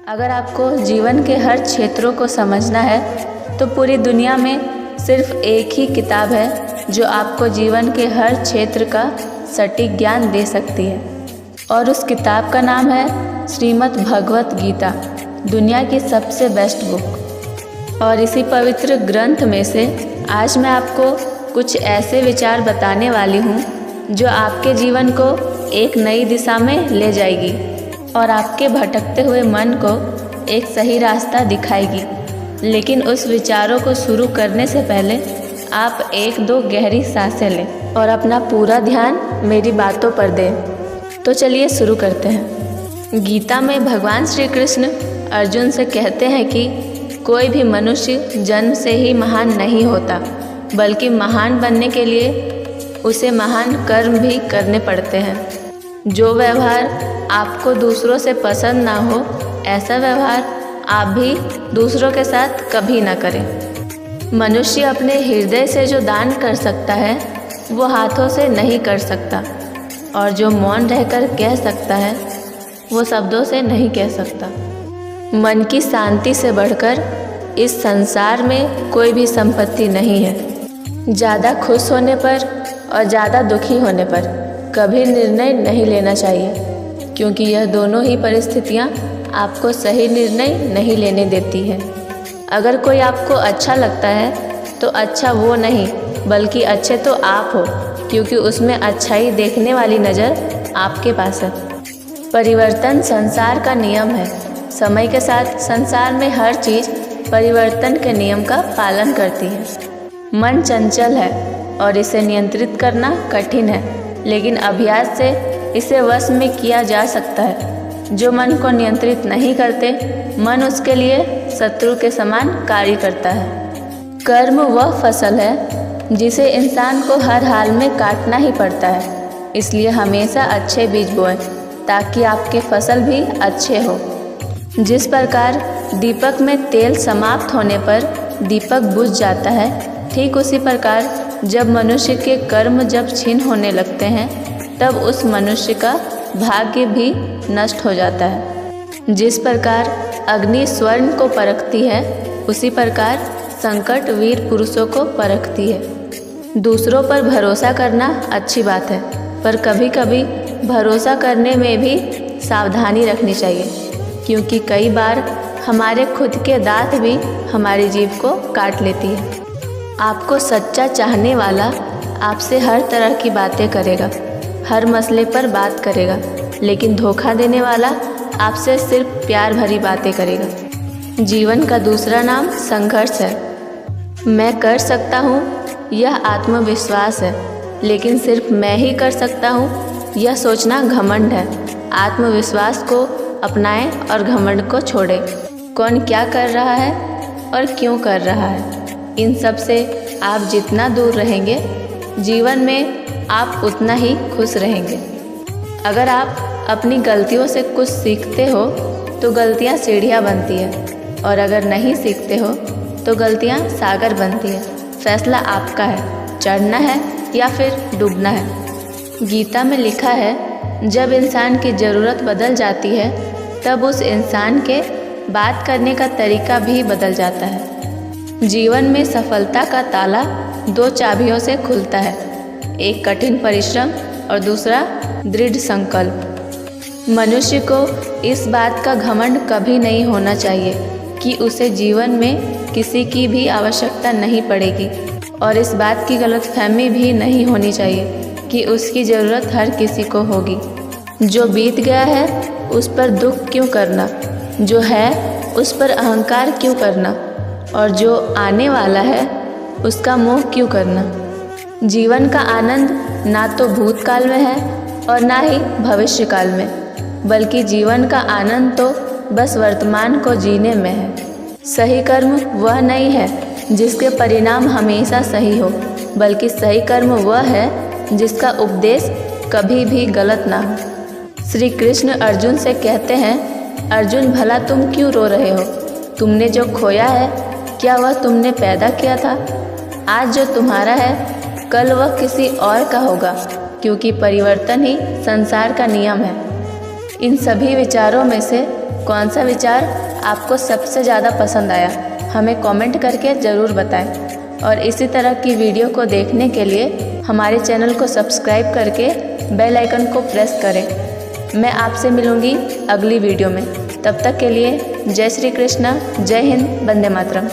अगर आपको जीवन के हर क्षेत्रों को समझना है तो पूरी दुनिया में सिर्फ एक ही किताब है जो आपको जीवन के हर क्षेत्र का सटीक ज्ञान दे सकती है, और उस किताब का नाम है श्रीमद् भगवत गीता, दुनिया की सबसे बेस्ट बुक। और इसी पवित्र ग्रंथ में से आज मैं आपको कुछ ऐसे विचार बताने वाली हूँ जो आपके जीवन को एक नई दिशा में ले जाएगी और आपके भटकते हुए मन को एक सही रास्ता दिखाएगी। लेकिन उस विचारों को शुरू करने से पहले आप एक दो गहरी सांसें लें और अपना पूरा ध्यान मेरी बातों पर दें। तो चलिए शुरू करते हैं। गीता में भगवान श्री कृष्ण अर्जुन से कहते हैं कि कोई भी मनुष्य जन्म से ही महान नहीं होता, बल्कि महान बनने के लिए उसे महान कर्म भी करने पड़ते हैं। जो व्यवहार आपको दूसरों से पसंद ना हो, ऐसा व्यवहार आप भी दूसरों के साथ कभी ना करें। मनुष्य अपने हृदय से जो दान कर सकता है वो हाथों से नहीं कर सकता, और जो मौन रहकर कह सकता है वो शब्दों से नहीं कह सकता। मन की शांति से बढ़कर इस संसार में कोई भी संपत्ति नहीं है। ज़्यादा खुश होने पर और ज़्यादा दुखी होने पर कभी निर्णय नहीं लेना चाहिए, क्योंकि यह दोनों ही परिस्थितियाँ आपको सही निर्णय नहीं लेने देती हैं। अगर कोई आपको अच्छा लगता है तो अच्छा वो नहीं, बल्कि अच्छे तो आप हो, क्योंकि उसमें अच्छाई देखने वाली नज़र आपके पास है। परिवर्तन संसार का नियम है। समय के साथ संसार में हर चीज़ परिवर्तन के नियम का पालन करती है। मन चंचल है और इसे नियंत्रित करना कठिन है, लेकिन अभ्यास से इसे वश में किया जा सकता है। जो मन को नियंत्रित नहीं करते, मन उसके लिए शत्रु के समान कार्य करता है। कर्म वह फसल है जिसे इंसान को हर हाल में काटना ही पड़ता है। इसलिए हमेशा अच्छे बीज बोएं, ताकि आपके फसल भी अच्छे हो। जिस प्रकार दीपक में तेल समाप्त होने पर दीपक बुझ जाता है, ठीक उसी प्रकार जब मनुष्य के कर्म जब क्षीण होने लगते हैं, तब उस मनुष्य का भाग्य भी नष्ट हो जाता है। जिस प्रकार अग्नि स्वर्ण को परखती है, उसी प्रकार संकट वीर पुरुषों को परखती है। दूसरों पर भरोसा करना अच्छी बात है, पर कभी कभी भरोसा करने में भी सावधानी रखनी चाहिए, क्योंकि कई बार हमारे खुद के दांत भी हमारी जीभ को काट लेती है। आपको सच्चा चाहने वाला आपसे हर तरह की बातें करेगा, हर मसले पर बात करेगा, लेकिन धोखा देने वाला आपसे सिर्फ प्यार भरी बातें करेगा। जीवन का दूसरा नाम संघर्ष है। मैं कर सकता हूँ, यह आत्मविश्वास है, लेकिन सिर्फ मैं ही कर सकता हूँ, यह सोचना घमंड है। आत्मविश्वास को अपनाएं और घमंड को छोड़ें। कौन क्या कर रहा है और क्यों कर रहा है, इन सब से आप जितना दूर रहेंगे, जीवन में आप उतना ही खुश रहेंगे। अगर आप अपनी गलतियों से कुछ सीखते हो तो गलतियाँ सीढ़ियाँ बनती है, और अगर नहीं सीखते हो तो गलतियाँ सागर बनती है। फैसला आपका है, चढ़ना है या फिर डूबना है। गीता में लिखा है, जब इंसान की ज़रूरत बदल जाती है तब उस इंसान के बात करने का तरीका भी बदल जाता है। जीवन में सफलता का ताला दो चाबियों से खुलता है, एक कठिन परिश्रम और दूसरा दृढ़ संकल्प। मनुष्य को इस बात का घमंड कभी नहीं होना चाहिए कि उसे जीवन में किसी की भी आवश्यकता नहीं पड़ेगी, और इस बात की गलतफहमी भी नहीं होनी चाहिए कि उसकी ज़रूरत हर किसी को होगी। जो बीत गया है उस पर दुख क्यों करना, जो है उस पर अहंकार क्यों करना, और जो आने वाला है उसका मोह क्यों करना। जीवन का आनंद ना तो भूतकाल में है और ना ही भविष्य काल में, बल्कि जीवन का आनंद तो बस वर्तमान को जीने में है। सही कर्म वह नहीं है जिसके परिणाम हमेशा सही हो, बल्कि सही कर्म वह है जिसका उपदेश कभी भी गलत ना हो। श्री कृष्ण अर्जुन से कहते हैं, अर्जुन भला तुम क्यों रो रहे हो? तुमने जो खोया है क्या वह तुमने पैदा किया था? आज जो तुम्हारा है कल वह किसी और का होगा, क्योंकि परिवर्तन ही संसार का नियम है। इन सभी विचारों में से कौन सा विचार आपको सबसे ज़्यादा पसंद आया, हमें कमेंट करके ज़रूर बताएं। और इसी तरह की वीडियो को देखने के लिए हमारे चैनल को सब्सक्राइब करके बेल आइकन को प्रेस करें। मैं आपसे मिलूँगी अगली वीडियो में। तब तक के लिए जय श्री कृष्णा, जय हिंद, वंदे मातरम।